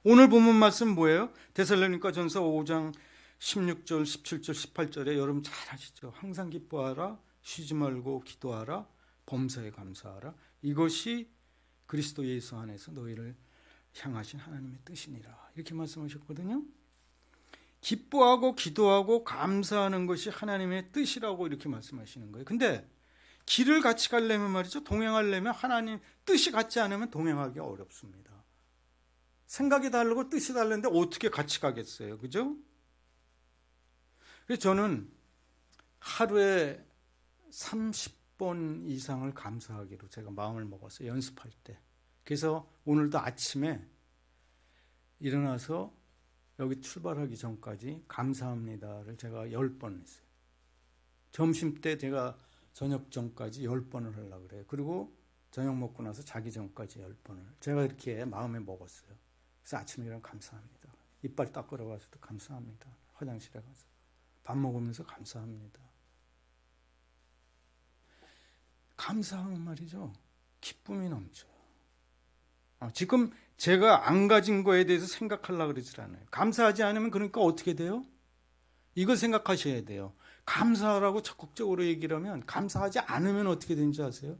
오늘 본문 말씀 뭐예요? 데살로니가전서 5장 16절, 17절, 18절에 여러분 잘 아시죠? 항상 기뻐하라, 쉬지 말고 기도하라, 범사에 감사하라. 이것이 그리스도 예수 안에서 너희를 향하신 하나님의 뜻이니라. 이렇게 말씀하셨거든요. 기뻐하고 기도하고 감사하는 것이 하나님의 뜻이라고 이렇게 말씀하시는 거예요. 근데 길을 같이 가려면 말이죠. 동행하려면 하나님 뜻이 같지 않으면 동행하기 어렵습니다. 생각이 다르고 뜻이 다른데 어떻게 같이 가겠어요? 그죠? 그래서 저는 하루에 30번 이상을 감사하기로 제가 마음을 먹었어요. 연습할 때. 그래서 오늘도 아침에 일어나서 여기 출발하기 전까지 감사합니다를 제가 10번 했어요. 점심 때 제가 저녁 전까지 10번을 하려고 그래요. 그리고 저녁 먹고 나서 자기 전까지 10번을. 제가 이렇게 마음에 먹었어요. 그래서 아침에 일어나면 감사합니다. 이빨 닦으러 가서도 감사합니다. 화장실에 가서. 밥 먹으면서 감사합니다. 감사하면 말이죠. 기쁨이 넘쳐요. 지금 제가 안 가진 거에 대해서 생각하려고 그러질 않아요. 감사하지 않으면 그러니까 어떻게 돼요? 이걸 생각하셔야 돼요. 감사하라고 적극적으로 얘기를 하면 감사하지 않으면 어떻게 되는지 아세요?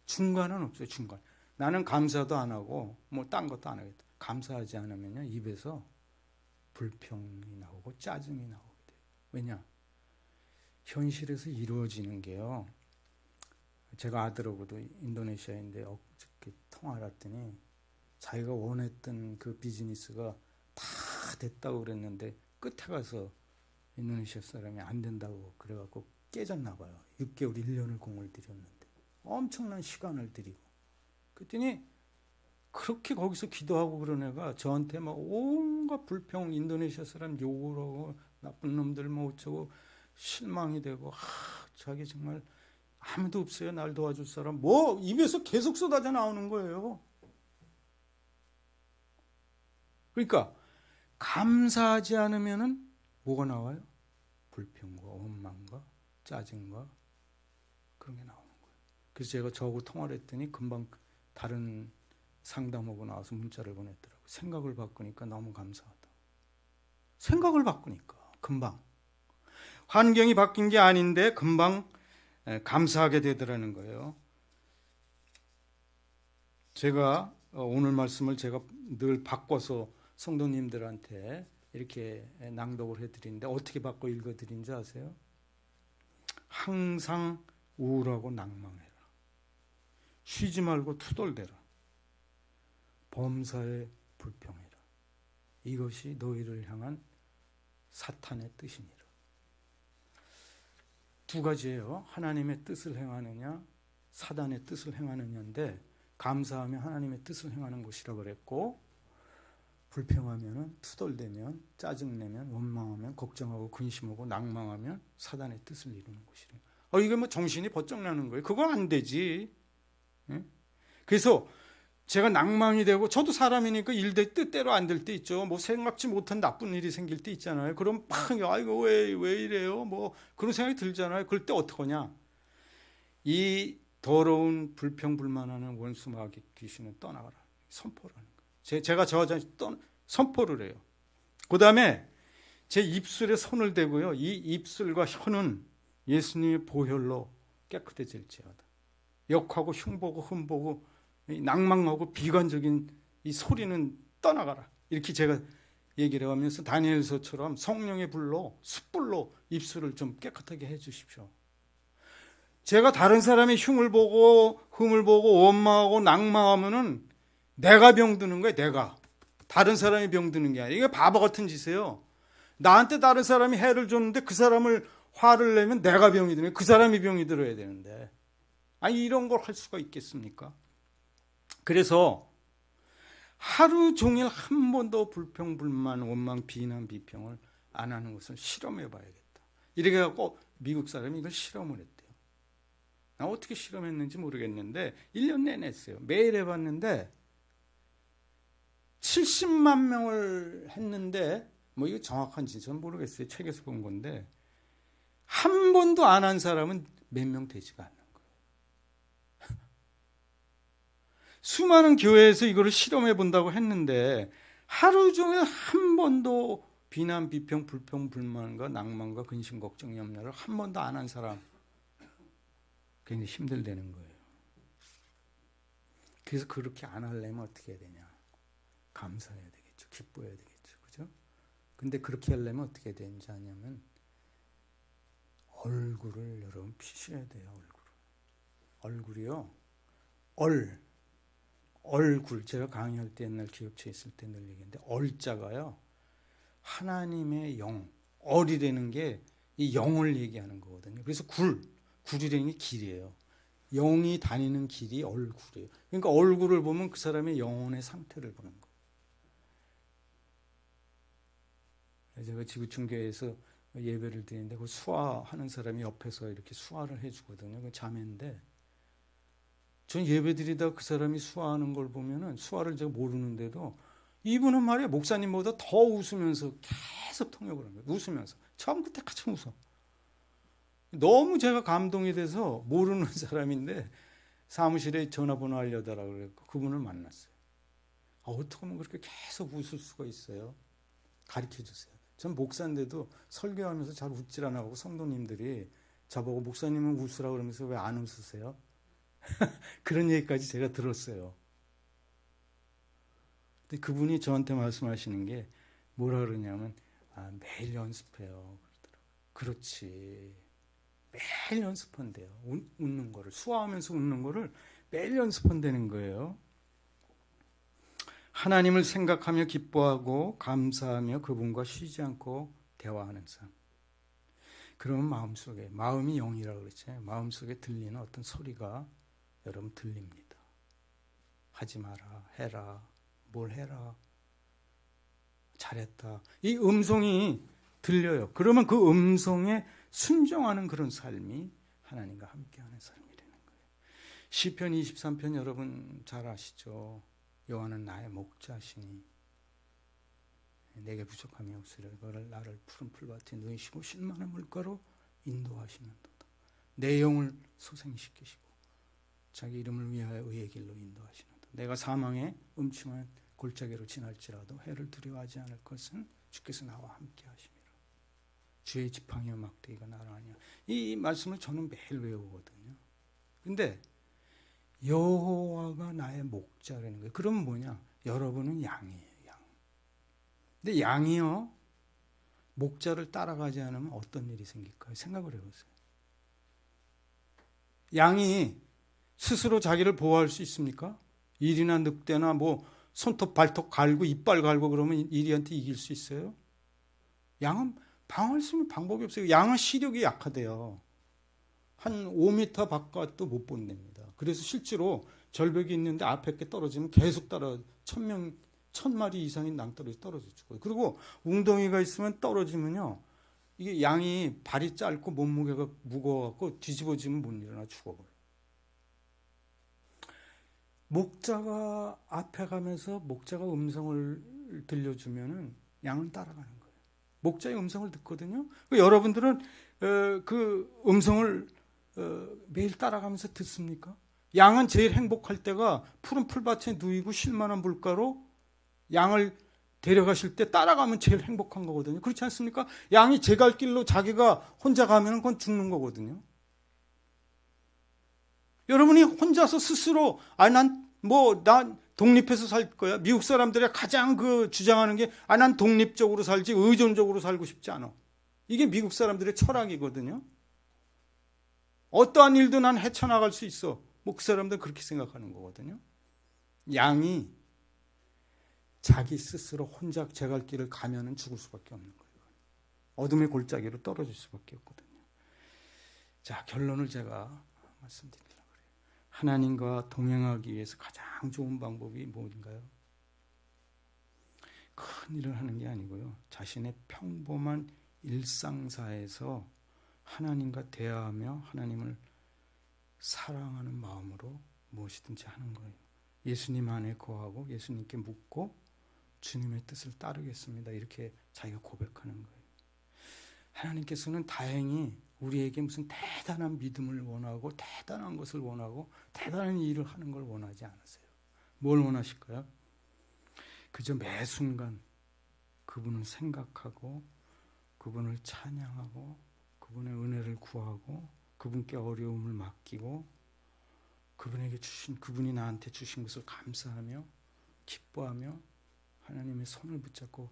중간은 없어요. 중간. 나는 감사도 안 하고 뭐 딴 것도 안 하겠다. 감사하지 않으면요 입에서 불평이 나오고 짜증이 나오게 돼요. 왜냐? 현실에서 이루어지는 게요. 제가 아들하고도 인도네시아인데 어저께 통화를 했더니 자기가 원했던 그 비즈니스가 다 됐다고 그랬는데 끝에 가서 인도네시아 사람이 안 된다고 그래갖고 깨졌나 봐요. 6개월, 1년을 공을 들였는데 엄청난 시간을 들이고 그랬더니 그렇게 거기서 기도하고 그런 애가 저한테 막 온갖 불평, 인도네시아 사람 욕을 하고 나쁜 놈들 뭐 어쩌고 실망이 되고 자기 정말 아무도 없어요. 날 도와줄 사람. 뭐 입에서 계속 쏟아져 나오는 거예요. 그러니까 감사하지 않으면은 뭐가 나와요? 불평과 원망과 짜증과 그런 게 나오는 거예요. 그래서 제가 저하고 통화를 했더니 금방 다른 상담하고 나와서 문자를 보냈더라고요. 생각을 바꾸니까 너무 감사하다. 생각을 바꾸니까 금방. 환경이 바뀐 게 아닌데 금방 감사하게 되더라는 거예요. 제가 오늘 말씀을 제가 늘 바꿔서 성도님들한테 이렇게 낭독을 해드리는데 어떻게 바꿔 읽어드린 줄 아세요? 항상 우울하고 낭망해라. 쉬지 말고 투덜대라. 범사에 불평해라. 이것이 너희를 향한 사탄의 뜻이니라. 두 가지예요. 하나님의 뜻을 행하느냐, 사단의 뜻을 행하느냐인데 감사하면 하나님의 뜻을 행하는 것이라 그랬고, 불평하면, 투덜대면, 짜증내면, 원망하면, 걱정하고 근심하고 낭망하면 사단의 뜻을 이루는 것이래요. 이게 뭐 정신이 번쩍 나는 거예요. 그건 안 되지. 예? 그래서 제가 낭망이 되고, 저도 사람이니까 일될 뜻대로 안 될 때 있죠. 뭐 생각지 못한 나쁜 일이 생길 때 있잖아요. 그럼 막 이거 왜 이래요? 뭐 그런 생각이 들잖아요. 그럴 때 어떡하냐? 이 더러운 불평불만하는 원수 마귀 귀신은 떠나가라. 선포를 하는 거예요. 제가 저한테 선포를 해요. 그 다음에 제 입술에 손을 대고요. 이 입술과 혀는 예수님의 보혈로 깨끗해질지어다. 역하고 흉보고 흠보고 낭망하고 비관적인 이 소리는 떠나가라. 이렇게 제가 얘기를 하면서 다니엘서처럼 성령의 불로 숯불로 입술을 좀 깨끗하게 해 주십시오. 제가 다른 사람의 흉을 보고 흠을 보고 원망하고 낭망하면은 내가 병드는 거예요. 내가. 다른 사람이 병드는 게 아니에요. 이게 바보 같은 짓이에요. 나한테 다른 사람이 해를 줬는데 그 사람을 화를 내면 내가 병이 드는 거예요. 그 사람이 병이 들어야 되는데. 아니 이런 걸 할 수가 있겠습니까? 그래서 하루 종일 한 번도 불평불만 원망 비난 비평을 안 하는 것을 실험해 봐야겠다. 이렇게 해갖고 미국 사람이 이걸 실험을 했대요. 나 어떻게 실험했는지 모르겠는데 1년 내내 했어요. 매일 해봤는데 70만 명을 했는데 뭐 이거 정확한지 전 모르겠어요. 책에서 본 건데 한 번도 안 한 사람은 몇 명 되지가 않는 거예요. 수많은 교회에서 이거를 실험해 본다고 했는데 하루 종일 한 번도 비난, 비평, 불평, 불만과 낭만과 근심, 걱정, 염려를 한 번도 안 한 사람 굉장히 힘들다는 거예요. 그래서 그렇게 안 하려면 어떻게 해야 되냐? 감사해야 되겠죠. 기뻐해야 되겠죠. 그죠? 근데 그렇게 하려면 어떻게 되는지 아냐면 얼굴을 여러분 피셔야 돼요. 얼굴이요. 얼굴. 제가 강의할 때 옛날 기업체에 있을 때 늘 얘기했는데 얼자가요. 하나님의 영. 얼이라는 게 이 영을 얘기하는 거거든요. 그래서 굴이라는 게 길이에요. 영이 다니는 길이 얼굴이에요. 그러니까 얼굴을 보면 그 사람의 영혼의 상태를 보는 거예요. 제가 지구촌 교회에서 예배를 드리는데 그 수화하는 사람이 옆에서 이렇게 수화를 해주거든요. 그 자매인데 전 예배 드리다 그 사람이 수화하는 걸 보면은 수화를 제가 모르는데도 이분은 말이야 목사님보다 더 웃으면서 계속 통역을 합니다. 웃으면서 처음부터 끝까지 웃어. 너무 제가 감동이 돼서 모르는 사람인데 사무실에 전화번호 알려달라고 그랬고 그분을 만났어요. 어떻게 하면 그렇게 계속 웃을 수가 있어요? 가르쳐 주세요. 전 목사인데도 설교하면서 잘 웃질 않아 하고 성도님들이 저보고 목사님은 웃으라고 그러면서 왜 안 웃으세요? 그런 얘기까지 제가 들었어요. 근데 그분이 저한테 말씀하시는 게 뭐라 그러냐면 매일 연습해요. 그러더라고요. 그렇지. 매일 연습한대요. 웃는 거를. 수화하면서 웃는 거를 매일 연습한다는 거예요. 하나님을 생각하며 기뻐하고 감사하며 그분과 쉬지 않고 대화하는 삶. 그러면 마음속에, 마음이 영이라고 그랬잖아요. 마음속에 들리는 어떤 소리가 여러분 들립니다. 하지 마라, 해라, 뭘 해라, 잘했다. 이 음성이 들려요. 그러면 그 음성에 순종하는 그런 삶이 하나님과 함께하는 삶이라는 거예요. 시편 23편 여러분 잘 아시죠? 여호와는 나의 목자시니 내게 부족함이 없으려 그를 나를 푸른 풀밭에 누이시고 쉴만한 물가로 인도하시는도다. 내 영을 소생시키시고 자기 이름을 위하여 의의 길로 인도하시는도다. 내가 사망의 음침한 골짜기로 지날지라도 해를 두려워하지 않을 것은 주께서 나와 함께 하심이라. 주의 지팡이와 막대기가 나를 하냐. 이 말씀을 저는 매일 외우거든요. 근데 여호와가 나의 목자라는 거예요. 그럼 뭐냐? 여러분은 양이에요. 양. 근데 양이요, 목자를 따라가지 않으면 어떤 일이 생길까요? 생각을 해보세요. 양이 스스로 자기를 보호할 수 있습니까? 일이나 늑대나 뭐 손톱 발톱 갈고 이빨 갈고 그러면 이리한테 이길 수 있어요? 양은 방어할 수 있는 방법이 없어요. 양은 시력이 약하대요. 한 5m 바깥도 못 본답니다. 그래서 실제로 절벽이 있는데 앞에 게 떨어지면 계속 따라 1000마리 이상인 낭떠러지 떨어져 죽어요. 그리고 웅덩이가 있으면 떨어지면요, 이게 양이 발이 짧고 몸무게가 무거워갖고 뒤집어지면 못 일어나 죽어버려요. 목자가 앞에 가면서 목자가 음성을 들려주면은 양은 따라가는 거예요. 목자의 음성을 듣거든요. 여러분들은 그 음성을 매일 따라가면서 듣습니까? 양은 제일 행복할 때가 푸른 풀밭에 누이고 쉴만한 물가로 양을 데려가실 때 따라가면 제일 행복한 거거든요. 그렇지 않습니까? 양이 제 갈 길로 자기가 혼자 가면 그건 죽는 거거든요. 여러분이 혼자서 스스로 난 독립해서 살 거야. 미국 사람들이 가장 주장하는 게 난 독립적으로 살지 의존적으로 살고 싶지 않아. 이게 미국 사람들의 철학이거든요. 어떠한 일도 난 헤쳐나갈 수 있어. 그 사람들 그렇게 생각하는 거거든요. 양이 자기 스스로 혼자 제 갈 길을 가면은 죽을 수밖에 없는 거예요. 어둠의 골짜기로 떨어질 수밖에 없거든요. 자, 결론을 제가 말씀드리려고 그래요. 하나님과 동행하기 위해서 가장 좋은 방법이 뭔가요? 큰 일을 하는 게 아니고요. 자신의 평범한 일상사에서 하나님과 대화하며 하나님을 사랑하는 마음으로 무엇이든지 하는 거예요. 예수님 안에 거하고 예수님께 묻고 주님의 뜻을 따르겠습니다. 이렇게 자기가 고백하는 거예요. 하나님께서는 다행히 우리에게 무슨 대단한 믿음을 원하고 대단한 것을 원하고 대단한 일을 하는 걸 원하지 않으세요. 뭘 원하실까요? 그저 매 순간 그분을 생각하고 그분을 찬양하고 그분의 은혜를 구하고 그분께 어려움을 맡기고 그분이 나한테 주신 것을 감사하며 기뻐하며 하나님의 손을 붙잡고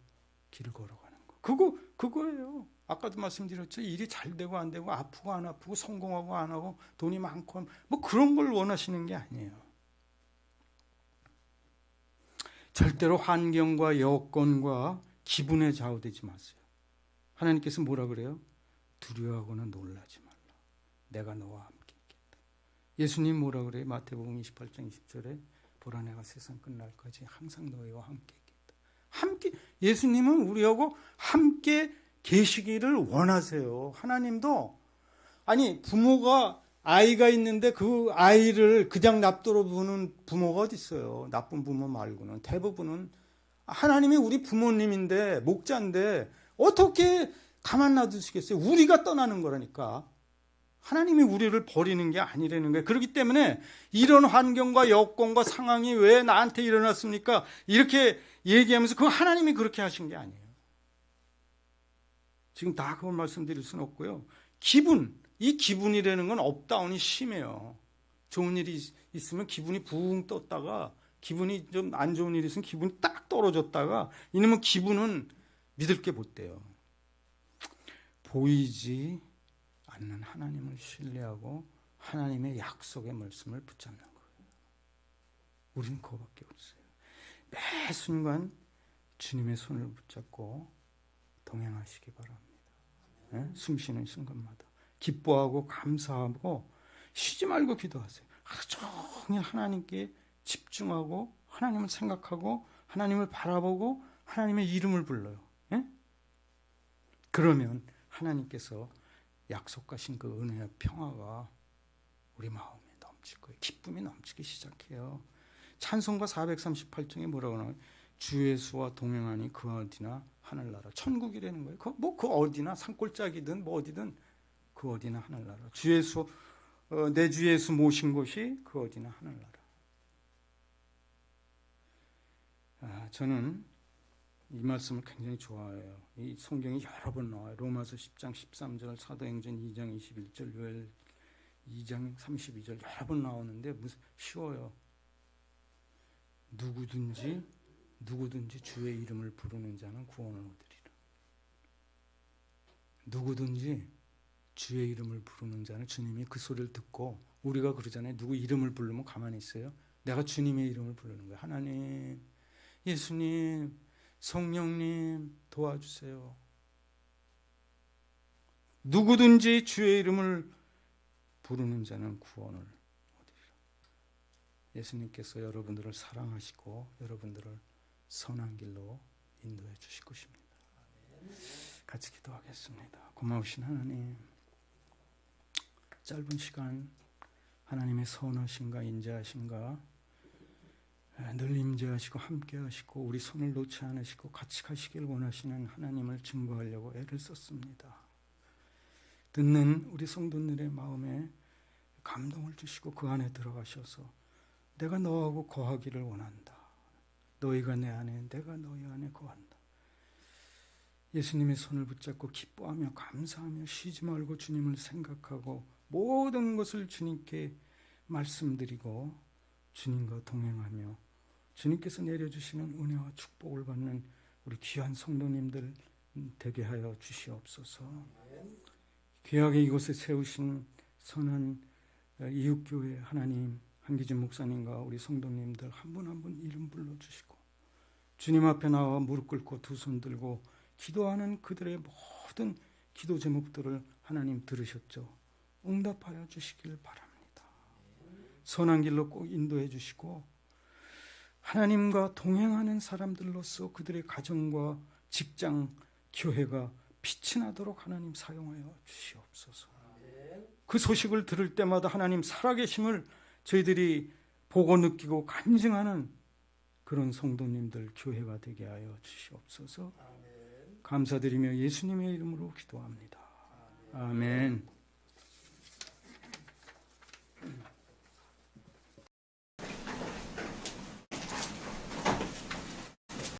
길을 걸어가는 거. 그거예요. 아까도 말씀드렸죠. 일이 잘 되고 안 되고 아프고 안 아프고 성공하고 안 하고 돈이 많고 그런 걸 원하시는 게 아니에요. 절대로 환경과 여건과 기분에 좌우되지 마세요. 하나님께서 뭐라 그래요? 두려워하거나 놀라지 말라. 내가 너와 함께 있겠다. 예수님 뭐라 그래요? 마태복음 28장 20절에 보라 내가 세상 끝날까지 항상 너희와 함께 있겠다. 함께, 예수님은 우리하고 함께 계시기를 원하세요. 하나님도 부모가 아이가 있는데 그 아이를 그냥 납도로 두는 부모가 어디 있어요? 나쁜 부모 말고는. 대부분은 하나님이 우리 부모님인데 목자인데 어떻게 가만 놔두시겠어요? 우리가 떠나는 거라니까. 하나님이 우리를 버리는 게 아니라는 거예요. 그렇기 때문에 이런 환경과 여건과 상황이 왜 나한테 일어났습니까? 이렇게 얘기하면서 그거 하나님이 그렇게 하신 게 아니에요. 지금 다 그걸 말씀드릴 수는 없고요. 이 기분이라는 건 업다운이 심해요. 좋은 일이 있으면 기분이 붕 떴다가 기분이 좀 안 좋은 일이 있으면 기분이 딱 떨어졌다가 이놈의 기분은 믿을 게 못 돼요. 보이지 않는 하나님을 신뢰하고 하나님의 약속의 말씀을 붙잡는 거예요. 우리는 그거밖에 없어요. 매 순간 주님의 손을 붙잡고 동행하시기 바랍니다. 네? 숨 쉬는 순간마다 기뻐하고 감사하고 쉬지 말고 기도하세요. 하루 종일 하나님께 집중하고 하나님을 생각하고 하나님을 바라보고 하나님의 이름을 불러요. 네? 그러면 하나님께서 약속하신 그 은혜와 평화가 우리 마음에 넘칠 거예요. 기쁨이 넘치기 시작해요. 찬송가 438장에 뭐라고 하나요? 주 예수와 동행하니 그 어디나 하늘나라. 천국이라는 거예요. 그 어디나 산골짜기든 뭐 어디든 그 어디나 하늘나라. 내 주 예수 모신 곳이 그 어디나 하늘나라. 저는 이 말씀을 굉장히 좋아해요. 이 성경이 여러 번 나와요. 로마서 10장 13절, 사도행전 2장 21절, 요엘 2장 32절 여러 번 나오는데 쉬워요. 누구든지 주의 이름을 부르는 자는 구원을 얻으리라. 누구든지 주의 이름을 부르는 자는, 주님이 그 소리를 듣고, 우리가 그러잖아요. 누구 이름을 부르면 가만히 있어요? 내가 주님의 이름을 부르는 거예요. 하나님, 예수님, 성령님 도와주세요. 누구든지 주의 이름을 부르는 자는 구원을 얻으리라. 예수님께서 여러분들을 사랑하시고 여러분들을 선한 길로 인도해 주실 것입니다. 같이 기도하겠습니다. 고마우신 하나님, 짧은 시간 하나님의 선하신가 인자하신가 늘 임재하시고 함께하시고 우리 손을 놓지 않으시고 같이 가시길 원하시는 하나님을 증거하려고 애를 썼습니다. 듣는 우리 성도들의 마음에 감동을 주시고 그 안에 들어가셔서 내가 너하고 거하기를 원한다. 너희가 내 안에, 내가 너희 안에 거한다. 예수님의 손을 붙잡고 기뻐하며 감사하며 쉬지 말고 주님을 생각하고 모든 것을 주님께 말씀드리고 주님과 동행하며 주님께서 내려주시는 은혜와 축복을 받는 우리 귀한 성도님들 되게 하여 주시옵소서. 귀하게 이곳에 세우신 선한 이웃교회 하나님, 한기준 목사님과 우리 성도님들 한 분 한 분 이름 불러주시고 주님 앞에 나와 무릎 꿇고 두 손 들고 기도하는 그들의 모든 기도 제목들을 하나님 들으셨죠? 응답하여 주시길 바랍니다. 선한 길로 꼭 인도해 주시고 하나님과 동행하는 사람들로서 그들의 가정과 직장, 교회가 빛이 나도록 하나님 사용하여 주시옵소서. 그 소식을 들을 때마다 하나님 살아계심을 저희들이 보고 느끼고 간증하는 그런 성도님들 교회가 되게 하여 주시옵소서. 감사드리며 예수님의 이름으로 기도합니다. 아멘.